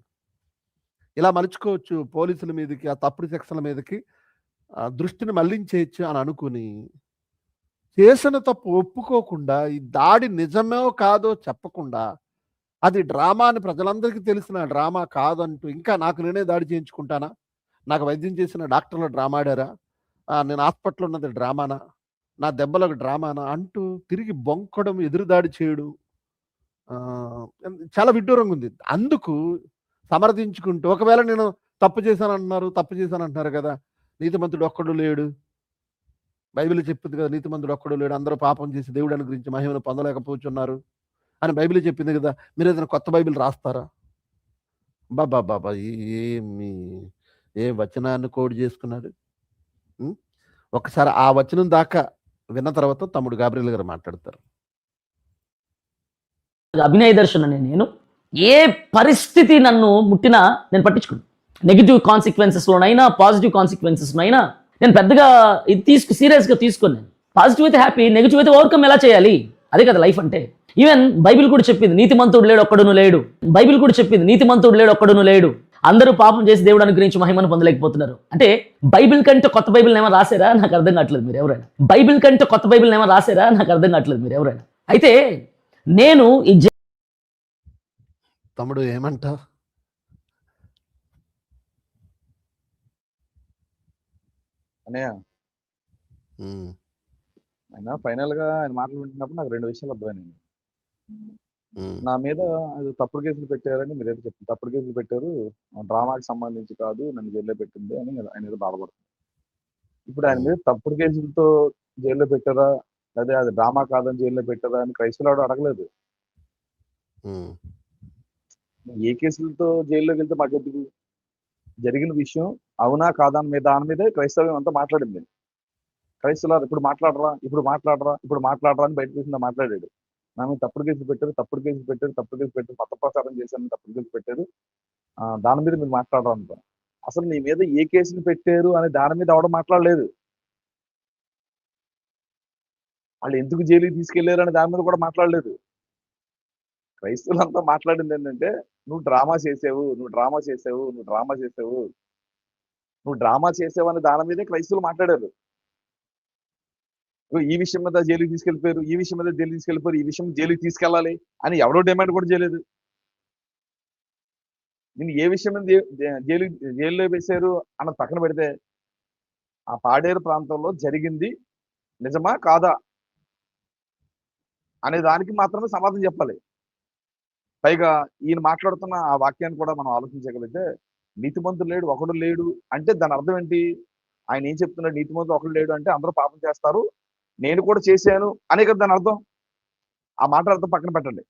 ఇలా మలుచుకోవచ్చు. పోలీసుల మీదకి, ఆ తప్పుడు సెక్షన్‌ల మీదకి దృష్టిని మళ్లించేయొచ్చు అని అనుకుని, చేసిన తప్పు ఒప్పుకోకుండా, ఈ దాడి నిజమో కాదో చెప్పకుండా, అది డ్రామా అని ప్రజలందరికీ తెలిసిన డ్రామా కాదంటూ, ఇంకా నాకు నేనే దాడి చేయించుకుంటానా? నాకు వైద్యం చేసిన డాక్టర్లు డ్రామా ఆడారా? నేను హాస్పిటల్‌లో ఉన్నది డ్రామానా? నా దెబ్బలకు డ్రామానా? అంటూ తిరిగి బొంకడం, ఎదురుదాడి చేయడం చాలా విడ్డూరంగా ఉంది. అందుకు సమర్థించుకుంటూ, ఒకవేళ నేను తప్పు చేశానంటున్నారు కదా! నీతిమంతుడు ఒక్కడు లేడు. బైబిల్ చెప్పింది కదా! నీతిమంతుడు ఒక్కడు లేడు. అందరూ పాపం చేసి దేవుడి అనుగ్రహించి మహిమను పొందలేకపోతున్నారు అని బైబిలే చెప్పింది కదా! మీరేదైనా కొత్త బైబిల్ రాస్తారా? అబ్బబ్బబ్బబ్బా! ఏమి ఏ వచనాన్ని కోడ్ చేసుకున్నాడు. హ్మ్. ఒకసారి ఆ వచనం దాకా విన్న తర్వాత తమ్ముడు గాబ్రియెల్ గారు మాట్లాడతారు. అభినయ దర్శన్ అనే నేను ఏ పరిస్థితి నన్ను ముట్టినా నేను పట్టించుకోను. నెగిటివ్ కాన్సిక్వెన్సెస్లోనైనా పాజిటివ్ కాన్సిక్వెన్సెస్లోనైనా నేను పెద్దగా ఇది సీరియస్గా తీసుకోను. నేను పాజిటివ్ అయితే హ్యాపీ, నెగిటివ్ అయితే ఓవర్కమ్ ఎలా చేయాలి, అదే కదా లైఫ్ అంటే. ఈవెన్ బైబిల్ కూడా చెప్పింది నీతిమంతుడు లేడు ఒక్కడును లేడు. బైబిల్ కూడా చెప్పింది నీతిమంతుడు లేడు ఒక్కడును లేడు. అందరూ పాపం చేసి దేవుడు అనుగ్రహించి మహిమను పొందలేకపోతున్నారు. అంటే బైబిల్ కంటే కొత్త బైబిల్ ఏమైనా రాసారా? నాకు అర్థం కావట్లేదు మీరు ఎవరైనా. బైబిల్ కంటే కొత్త బైబిల్ ఏమైనా రాసారా? నాకు అర్థం కావట్లేదు మీరు ఎవరైనా. అయితే నేను ఈ తమ్ముడు ఏమంటావు? అన్నయ్య, హ్మ్. ఫైనల్‌గా ఆయన మాటలు వింటున్నప్పుడు నాకు 2 విషయాలు అర్థమైనాయి. హ్మ్. నా మీద అది తప్పుడు కేసులు పెట్టారని మీరేదో చెప్పారు. తప్పుడు కేసులు పెట్టారు. డ్రామాకి సంబంధించి కాదు, నన్ను జైల్‌లో పెట్టింది అని ఆయన ఏదో బాధపడుతున్నారు. ఇప్పుడు ఆయన హ్మ్. మీద తప్పుడు కేసులతో జైల్‌లో పెట్టారా? అదే అది డ్రామా కాదని జైల్‌లో పెట్టారా అని క్రైస్తవులు ఎవడు అడగలేదు. హ్మ్. ఏ కేసులతో జైల్లోకెళ్తే మాకెందుకు? జరిగిన విషయం అవునా కాదా అనే దాని మీదే క్రైస్తవ్యం అంతా మాట్లాడింది. క్రైస్తవులారు ఇప్పుడు మాట్లాడరా, ఇప్పుడు మాట్లాడరా, ఇప్పుడు మాట్లాడరా అని బయట కూర్చొని మాట్లాడాడు. నా మీద తప్పుడు కేసులు పెట్టారు, తప్పుడు కేసులు పెట్టారు, తప్పుడు కేసులు పెట్టారు, మత ప్రచారం చేశారని తప్పుడు కేసులు పెట్టారు. దాని మీద మీరు మాట్లాడరా అనుకో. అసలు నీ మీద ఏ కేసులు పెట్టారు అనే దాని మీద ఎవడు మాట్లాడలేదు. వాళ్ళు ఎందుకు జైలుకి తీసుకెళ్లారు అనే దాని మీద కూడా మాట్లాడలేదు. క్రైస్తవులంతా మాట్లాడింది ఏంటంటే, నువ్వు డ్రామా చేసావు, నువ్వు డ్రామా చేసావు, నువ్వు డ్రామా చేసావు, నువ్వు డ్రామా చేసావు అనే దాని మీదే క్రైస్తవులు మాట్లాడారు. ఈ విషయం మీద జైలుకి తీసుకెళ్ళిపోయారు, ఈ విషయం మీద జైలుకి తీసుకెళ్ళిపోయారు, ఈ విషయం జైలుకి తీసుకెళ్ళాలి అని ఎవడో డిమాండ్ కూడా చేయలేదు. నేను ఏ విషయం మీద జైల్లో వేశారు అన్నది పక్కన పెడితే, ఆ పాడేరు ప్రాంతంలో జరిగింది నిజమా కాదా అనే దానికి మాత్రమే సమాధానం చెప్పాలి. పైగా ఈయన మాట్లాడుతున్న ఆ వాక్యాన్ని కూడా మనం ఆలోచించగలిగితే, నీతిమంతుడు లేడు ఒకడు లేడు అంటే దాని అర్థం ఏంటి? ఆయన ఏం చెప్తున్నాడు? నీతిమంతుడు ఒకడు లేడు అంటే అందరూ పాపం చేస్తారు, నేను కూడా చేశాను అనే కదా దాని అర్థం. ఆ మాట అర్థం పక్కన పెట్టండి.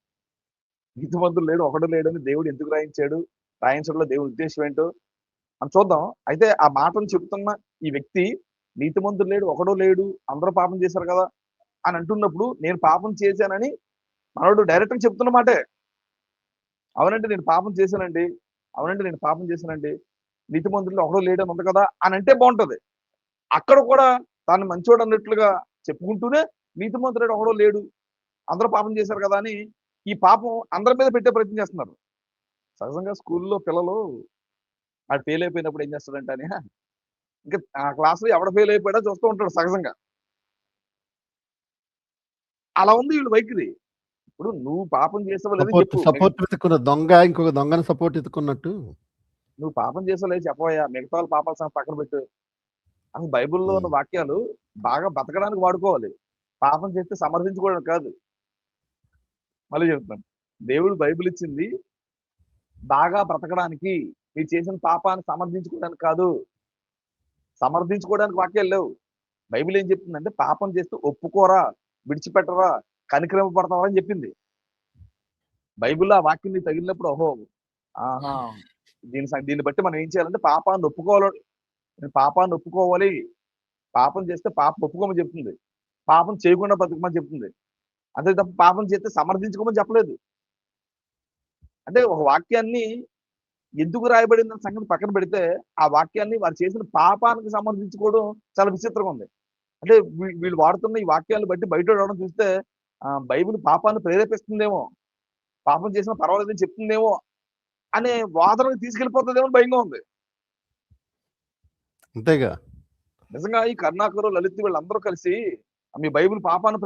నీతిమంతుడు లేడు ఒకడు లేడు అని దేవుడు ఎందుకు రాయించాడు, రాయించడంలో దేవుడి ఉద్దేశం ఏంటో అని చూద్దాం. అయితే ఆ మాటను చెప్తున్న ఈ వ్యక్తి నీతిమంతుడు లేడు ఒకడు లేడు అందరూ పాపం చేశారు కదా అని అంటున్నప్పుడు, నేను పాపం చేశానని మనోడు డైరెక్ట్‌గా చెప్తున్న మాటే. అవునండి నేను పాపం చేశానండి, అవునండి నేను పాపం చేశానండి, నీతిమంతుల్లో ఒకడు లేడని ఉంది కదా అని అంటే బాగుంటది. అక్కడ కూడా తాను మంచోడు అన్నట్లుగా చెప్పుకుంటూనే నీతిమంతుడు ఒకడో లేడు, అందరూ పాపం చేశారు కదా అని ఈ పాపం అందరి మీద పెట్టే ప్రయత్నం చేస్తున్నారు. సహజంగా స్కూల్లో పిల్లలు ఆడు ఫెయిల్ అయిపోయినప్పుడు ఏం చేస్తాడంటే అని ఇంకా ఆ క్లాస్‌లో ఎవడు ఫెయిల్ అయిపోయాడో చూస్తూ ఉంటాడు సహజంగా. అలా ఉంది వీళ్ళ వైఖరి. ఇప్పుడు నువ్వు పాపం చేసావో లేదో సపోర్ట్ చెప్పు. సపోర్ట్ వెతుక్కున్న దొంగ ఇంకొక దొంగని సపోర్ట్ వెతుక్కున్నట్టు. నువ్వు పాపం చేసావో లేదో చెప్పవయ్యా. మిగతా వాళ్ళ పాపాల సంగతి పక్కన పెట్టు. అసలు బైబిల్లో ఉన్న వాక్యాలు బాగా బతకడానికి వాడుకోవాలి. పాపం చేస్తే సమర్థించుకోవడానికి కాదు. మళ్ళీ చెప్తాను. దేవుడు బైబిల్ ఇచ్చింది బాగా బ్రతకడానికి, మీరు చేసిన పాపాన్ని సమర్థించుకోవడానికి కాదు. సమర్థించుకోవడానికి వాక్యాలు లేవు. బైబిల్ ఏం చెప్తుందంటే పాపం చేస్తే ఒప్పుకోరా, విడిచిపెట్టరా, కనికరింపబడతావా అని చెప్పింది. బైబిల్లో ఆ వాక్యం నీకు తగిలినప్పుడు ఓహో ఆహా దీన్ని బట్టి మనం ఏం చేయాలంటే పాపాన్ని ఒప్పుకోవాలి. నేను పాపాన్ని ఒప్పుకోవాలి. పాపం చేస్తే పాపం ఒప్పుకోమని చెప్తుంది. పాపం చేయకుండా బతుకమని చెప్తుంది. అంతే తప్ప పాపం చేస్తే సమర్థించుకోమని చెప్పలేదు. అంటే ఒక వాక్యాన్ని ఎందుకు రాయబడిందన్న సంగతి పక్కన పెడితే ఆ వాక్యాన్ని వారు చేసిన పాపానికి సమర్థించుకోవడం చాలా విచిత్రంగా ఉంది. అంటే వీళ్ళు వాడుతున్న ఈ వాక్యాలను బట్టి బయట రావడం చూస్తే బైబిల్ పాపాన్ని ప్రేరేపిస్తుందేమో, పాపం చేసినా పర్వాలేదని చెప్తుందేమో అనే వాదనకు తీసుకెళ్లిపోతుందేమో భయంగా ఉంది. అంతేగా. నిజంగా ఈ కరుణాకరు, లలిత్ వీళ్ళందరూ కలిసి మీ బైబిల్ పాపాన్ని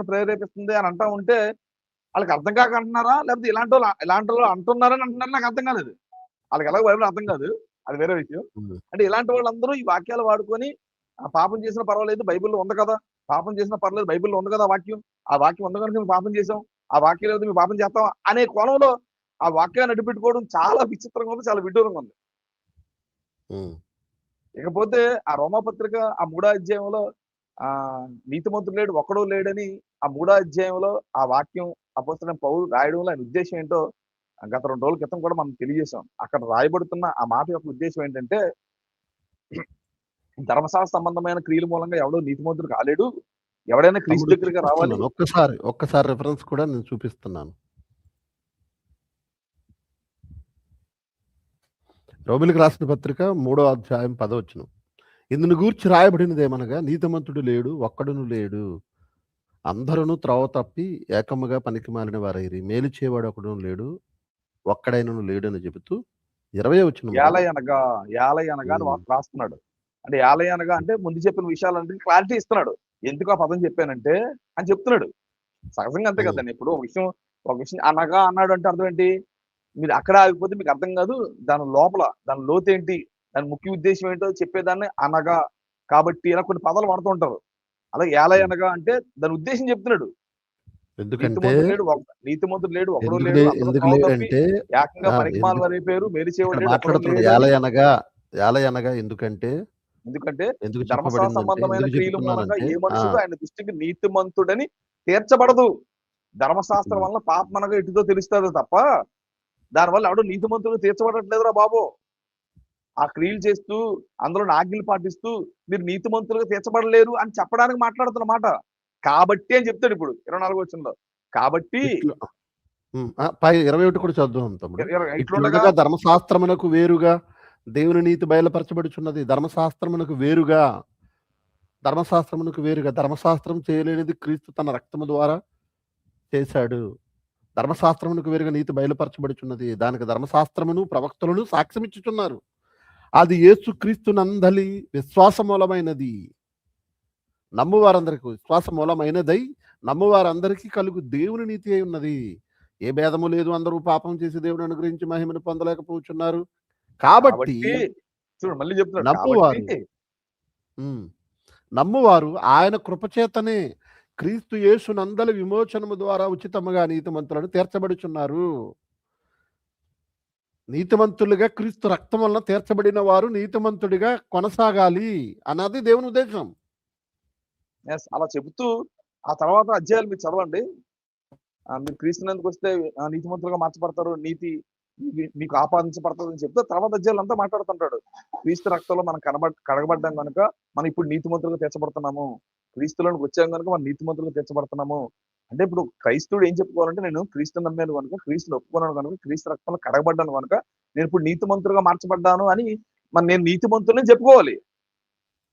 ప్రేరేపిస్తుంది అని అంటా ఉంటే వాళ్ళకి అర్థం కాక అంటున్నారా, లేకపోతే ఇలాంటి వాళ్ళు అంటున్నారని అంటున్నారా నాకు అర్థం కాలేదు. వాళ్ళకి ఎలాగో బైబిల్ అర్థం కాదు, అది వేరే విషయం. అంటే ఇలాంటి వాళ్ళందరూ ఈ వాక్యాలు వాడుకొని పాపం చేసినా పర్వాలేదు బైబిల్లో ఉంది కదా, పాపం చేసినా పర్లేదు బైబిల్లో ఉంది కదా వాక్యం, ఆ వాక్యం ఉంది కనుక మేము పాపం చేసాం, ఆ వాక్యం లేదు మేము పాపం చేస్తాం అనే కోణంలో ఆ వాక్యాన్ని అడ్డుపెట్టుకోవడం చాలా విచిత్రంగా ఉంది, చాలా విడ్డూరంగా ఉంది. ఇకపోతే ఆ రోమాపత్రిక ఆ 3వ అధ్యాయంలో నీతిమంతుడు లేడు, ఒక్కడూ లేడని ఆ 3వ అధ్యాయంలో ఆ వాక్యం అపోస్తలుడైన పౌలు రాయడంలో ఆయన ఉద్దేశం ఏంటో గత 2 రోజుల క్రితం కూడా మనం తెలియజేశాం. అక్కడ రాయబడుతున్న ఆ మాట యొక్క ఉద్దేశం ఏంటంటే ధర్మశాస్త్ర సంబంధమైన క్రియల మూలంగా ఎవడో నీతిమంతుడు కాలేడు, ఎవడైనా క్రీస్తు దగ్గరగా రావాలి. ఒక్కసారి రిఫరెన్స్ కూడా నేను చూపిస్తున్నాను. రోమిలికి రాసిన పత్రిక 3వ అధ్యాయం 10వ వచనం. ఇందును గూర్చి రాయబడినది ఏమనగా నీతిమంతుడు లేడు, ఒక్కడును లేడు, అందరూ త్రోవ తప్పి ఏకముగా పనికి మాలిన వారైరి, మేలు చేయవాడు ఒకడును లేడు, ఒక్కడైనను లేడు అని చెబుతూ 20వ వచనం యాలయనగా అని రాస్తున్నాడు. అంటే యాలయనగా అంటే ముందు చెప్పిన విషయాలంటే క్లారిటీ ఇస్తున్నాడు. ఎందుకు ఆ పదం చెప్పానంటే అని చెప్తున్నాడు. సహజంగా అంతే కదండి. ఇప్పుడు ఒక విషయం అనగా అన్నాడు అంటే అర్థం ఏంటి? మీరు అక్కడ ఆగిపోతే మీకు అర్థం కాదు. దాని లోపల దాని లోతు ఏంటి, దాని ముఖ్య ఉద్దేశం ఏంటో చెప్పేదాన్ని అనగా కాబట్టి ఇలా కొన్ని పదాలు వాడుతూ ఉంటారు. అలాగే యాలయనగా అంటే దాని ఉద్దేశం చెప్తున్నాడు. ఎందుకంటే నీతిమంతుడు లేడు, ఒకడు లేడు, ఏకంగా పరిమాణాలు వారైపోయారు, మేలు చేయవాడు. యాలయనగా ఎందుకంటే ధర్మశాస్త్ర సంబంధమైన క్రియల మూలంగా ఏ మనుషుడు ఆయన దృష్టికి నీతిమంతుడని తీర్చబడదు. ధర్మశాస్త్రం వల్ల పాప మనగా ఎటుతో తెలుస్తుంది తప్ప దానివల్ల ఎవడు నీతిమంతుడు తీర్చబడట్లేదురా బాబు. ఆ క్రియలు చేస్తూ అందులో ఆజ్ఞలు పాటిస్తూ మీరు నీతిమంతులుగా తీర్చబడలేరు అని చెప్పడానికి మాట్లాడుతున్న మాట. కాబట్టి అని చెప్తాడు ఇప్పుడు 24వ వచనంలో. కాబట్టి 21 కూడా చదువుదాం తమ్ముడు. ఇట్లుండగా ధర్మశాస్త్రమునకు వేరుగా దేవుని నీతి బయలుపరచబడుచున్నది. ధర్మశాస్త్రమునకు వేరుగా ధర్మశాస్త్రం చేయలేనిది క్రీస్తు తన రక్తము ద్వారా చేశాడు. ధర్మశాస్త్రమునకు వేరుగా నీతి బయలుపరచబడుచున్నది. దానికి ధర్మశాస్త్రమును ప్రవక్తలను సాక్ష్యం ఇచ్చుచున్నారు. అది యేసు క్రీస్తు నందలి విశ్వాస మూలమైనది. నమ్మువారందరికీ విశ్వాస మూలమైనదై నమ్మువారందరికీ కలుగు దేవుని నీతి అయి ఉన్నది. ఏ భేదము లేదు, అందరూ పాపం చేసి దేవుని అనుగ్రహించి మహిమను పొందలేకపోతున్నారు. కాబట్టి చూడండి మళ్ళీ చెప్తున్నాడు, నమ్మువారు ఆయన కృపచేతనే క్రీస్తు యేసు నందలి విమోచనము ద్వారా ఉచితముగా నీతిమంతులను తీర్చబడుచున్నారు. నీతిమంతులుగా క్రీస్తు రక్తం వలన తీర్చబడిన వారు నీతిమంతుడిగా కొనసాగాలి అన్నది దేవుని ఉద్దేశం. అలా చెబుతూ ఆ తర్వాత అధ్యాయాలు మీరు చదవండి. మీరు క్రీస్తునందుకు వస్తే నీతిమంతులుగా మార్చబడతారు, నీతి మీకు ఆపాదించబడుతుంది అని చెప్తే తర్వాత అధ్యాయులు అంతా మాట్లాడుతుంటాడు. క్రీస్తు రక్తంలో మనం కడగబడ్డాం కనుక మనం ఇప్పుడు నీతిమంతులుగా తీర్చబడుతున్నాము, క్రీస్తులోనికి వచ్చాం కనుక మనం నీతిమంతులుగా తీర్చబడుతున్నాము. అంటే ఇప్పుడు క్రైస్తవుడు ఏం చెప్పుకోవాలంటే నేను క్రీస్తు నమ్మాను కనుక, క్రీస్తుని ఒప్పుకున్నాను కనుక, క్రీస్తు రక్తంలో కడగబడ్డాను కనుక నేను ఇప్పుడు నీతిమంతులుగా మార్చబడ్డాను అని నేను నీతిమంతులని చెప్పుకోవాలి.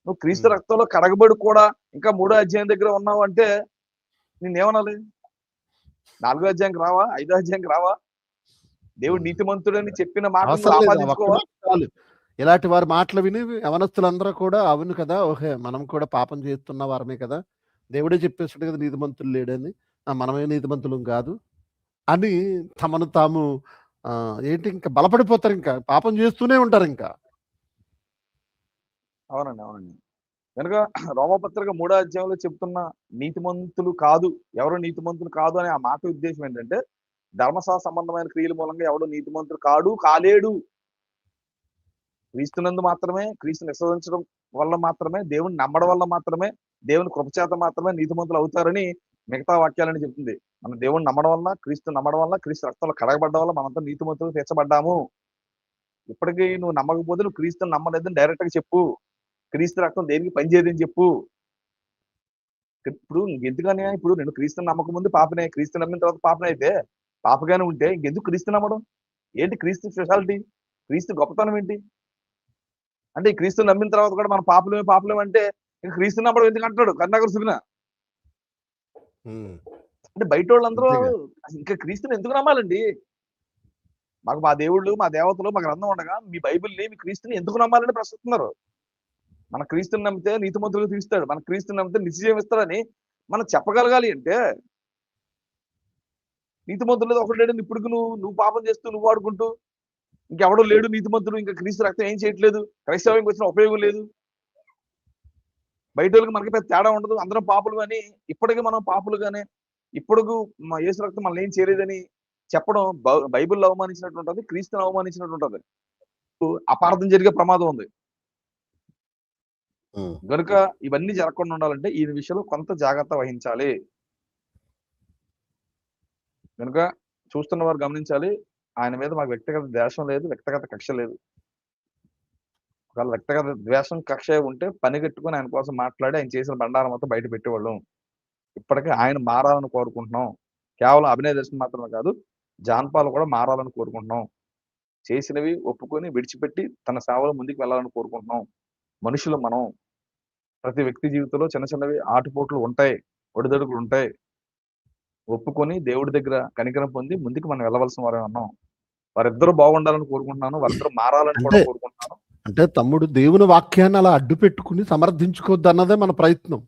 నువ్వు క్రీస్తు రక్తంలో కడగబడి కూడా ఇంకా 3వ అధ్యాయం దగ్గర ఉన్నావు అంటే నేనేమనాలి? 4వ అధ్యాయంకి రావా? 5వ అధ్యాయంకి రావా? దేవుడు నీతిమంతుడని చెప్పిన మాట ఇలాంటి వారి మాటలు విని యవనస్తులందరూ కూడా అవును కదా, ఓహే మనం కూడా పాపం చేస్తున్న వారమే కదా, దేవుడే చెప్పేస్తాడు కదా నీతిమంతులు లేడని, మనమే నీతిమంతులం కాదు అని తమను తాము ఏంటి ఇంకా బలపడిపోతారు, ఇంకా పాపం చేస్తూనే ఉంటారు ఇంకా. అవునండి, అవునండి. కనుక రోమపత్రిక 3వ అధ్యాయంలో చెప్తున్న నీతిమంతులు కాదు, ఎవరు నీతిమంతులు కాదు అనే ఆ మాట ఉద్దేశం ఏంటంటే, ధర్మశాస్త్ర సంబంధమైన క్రియల మూలంగా ఎవడు నీతిమంతుడు కాలేడు. క్రీస్తునందు మాత్రమే, క్రీస్తుని విశ్వసించడం వల్ల మాత్రమే, దేవుని నమ్మడం వల్ల మాత్రమే, దేవుని కృపచేత మాత్రమే నీతిమంతులు అవుతారని మిగతా వాక్యాలని చెప్తుంది. మన దేవుని నమ్మడం వల్ల, క్రీస్తు నమ్మడం వల్ల, క్రీస్తు రక్తంలో కడగబడ్డం వల్ల మనంతా నీతిమంతులు తీర్చబడ్డాము. ఇప్పటికీ నువ్వు నమ్మకపోతే నువ్వు క్రీస్తుని నమ్మలేదని డైరెక్ట్ గా చెప్పు. క్రీస్తు రక్తం దేనికి పనిచేయదని చెప్పు. ఇప్పుడు ఇంకెందుకని, ఇప్పుడు నేను క్రీస్తుని నమ్మక ముందు పాపనే, క్రీస్తు నమ్మిన తర్వాత పాపనే అయితే పాపగానే ఉంటే ఇంకెందుకు క్రీస్తు నమ్మడం? ఏంటి క్రీస్తు స్పెషాలిటీ? క్రీస్తు గొప్పతనం ఏంటి? అంటే ఈ క్రీస్తు నమ్మిన తర్వాత కూడా మన పాపలేం అంటే ఇంకా క్రీస్తు నమ్మడం ఎందుకు అంటాడు కరుణాకర్ సుగుణ. అంటే బయట వాళ్ళందరూ ఇంకా క్రీస్తుని ఎందుకు నమ్మాలండి? మాకు మా దేవుళ్ళు, మా దేవతలు, మా గ్రంథం ఉండగా మీ బైబిల్ని, మీ క్రీస్తుని ఎందుకు నమ్మాలని ప్రశ్నిస్తున్నారు. మన క్రీస్తుని నమ్మితే నీతిమంతులుగా తీస్తాడు, మన క్రీస్తుని నమ్మితే నిత్యజీవం ఇస్తాడని మనం చెప్పగలగాలి. అంటే నీతిమంతులు ఒకటి లేడు, ఇప్పుడు నువ్వు పాపం చేస్తూ నువ్వు ఆడుకుంటూ ఇంకెవడో లేడు నీతిమంతుడు, ఇంకా క్రీస్తు రక్తం ఏం చేయట్లేదు, క్రైస్తవ్యంకి వచ్చిన ఉపయోగం లేదు, బయట వాళ్ళకి మనకి పెద్ద తేడా ఉండదు, అందరం పాపులు అని, ఇప్పటికీ మనం పాపులుగానే, ఇప్పుడు మా యేసు రక్తం మనల్ని ఏం చేయలేదని చెప్పడం బైబిల్ అవమానించినట్టు ఉంటుంది, క్రీస్తుని అవమానించినట్టు ఉంటుంది. అపార్థం జరిగే ప్రమాదం ఉంది. కనుక ఇవన్నీ జరగకుండా ఉండాలంటే ఈ విషయంలో కొంత జాగ్రత్త వహించాలి. కనుక చూస్తున్న వారు గమనించాలి, ఆయన మీద మాకు వ్యక్తిగత ద్వేషం లేదు, వ్యక్తిగత కక్ష లేదు. ఒకవేళ వ్యక్తిగత ద్వేషం కక్ష ఉంటే పని కట్టుకుని ఆయన కోసం మాట్లాడి ఆయన చేసిన బండారం మొత్తం బయట పెట్టేవాళ్ళం. ఇప్పటికీ ఆయన మారాలని కోరుకుంటున్నాం. కేవలం అభినయ దర్శనం మాత్రమే కాదు, జాన్పాల్ కూడా మారాలని కోరుకుంటున్నాం. చేసినవి ఒప్పుకొని విడిచిపెట్టి తన సేవలో ముందుకు వెళ్ళాలని కోరుకుంటున్నాం. మనుషులు మనం, ప్రతి వ్యక్తి జీవితంలో చిన్న చిన్నవి ఆటుపోట్లు ఉంటాయి, ఒడిదొడుకులు ఉంటాయి. ఒప్పుకొని దేవుడి దగ్గర కనికరం పొంది ముందుకు మనం వెళ్ళవలసిన వారే ఉన్నాం. వారిద్దరూ బాగుండాలని కోరుకుంటున్నాను, వారిద్దరూ మారాలని కూడా కోరుకుంటున్నాను. అంటే తమ్ముడు దేవుని వాక్యాన్ని అలా అడ్డు పెట్టుకుని సమర్థించుకోవద్దు అన్నదే మన ప్రయత్నం.